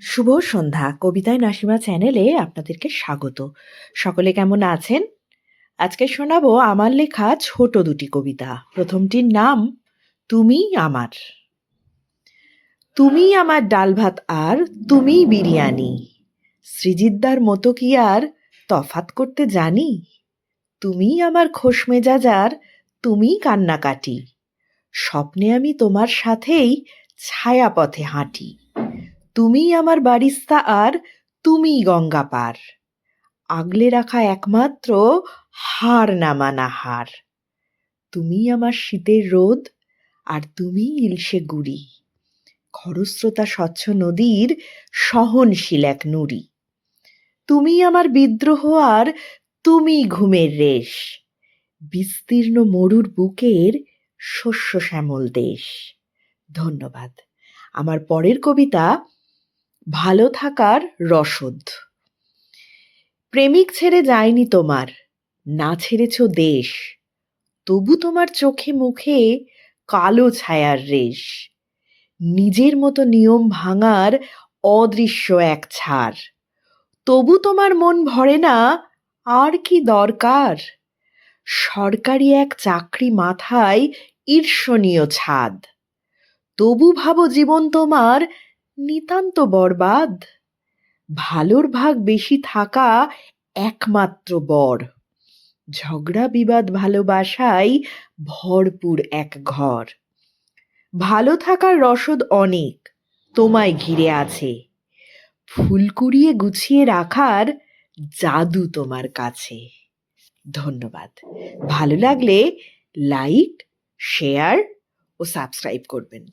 শুভ সন্ধ্যা। কবিতায় নাসিমা চ্যানেলে আপনাদেরকে স্বাগত। সকলে কেমন আছেন? আজকে শোনাবো আমার লেখা ছোট দুটি কবিতা। প্রথমটির নাম তুমি আমার। তুমি আমার ডাল ভাত আর তুমি বিরিয়ানি, শ্রীজিদ্দার মতো কি আর তফাত করতে জানি? তুমি আমার খোশ মেজাজ আর তুমি কান্নাকাটি, স্বপ্নে আমি তোমার সাথেই ছায়াপথে হাঁটি। তুমি আমার বারিস্তা আর তুমি গঙ্গা পার, আগলে রাখা একমাত্র হার না মানা হার। তুমি আমার শীতের রোদ আর তুমি ইলশে গুড়ি, খরস্রোতা স্বচ্ছ নদীর সহনশীল এক নুড়ি। তুমি আমার বিদ্রোহ আর তুমি ঘুমের রেশ, বিস্তীর্ণ মরুর বুকের শস্য শ্যামল দেশ। ধন্যবাদ। আমার পরের কবিতা ভালো থাকার রসদ। প্রেমিক ছেড়ে যায়নি তোমার, না ছেড়েছ দেশ, তবু তোমার চোখে মুখে কালো ছায়ার রেশ। নিজের মতো নিয়ম ভাঙার অদৃশ্য এক ছাড়, তবু তোমার মন ভরে না, আর কি দরকার? সরকারি এক চাকরি মাথায় ঈর্ষণীয় ছাদ, তবু ভাবো জীবন তোমার নিতান্ত বরবাদ। ভালোর ভাগ বেশি থাকা একমাত্র বর, ঝগড়া বিবাদ ভালোবাসায় ভরপুর এক ঘর। ভালো থাকার রসদ অনেক তোমায় ঘিরে আছে, ফুল কুড়িয়ে গুছিয়ে রাখার জাদু তোমার কাছে। ধন্যবাদ। ভালো লাগলে লাইক, শেয়ার ও সাবস্ক্রাইব করবেন।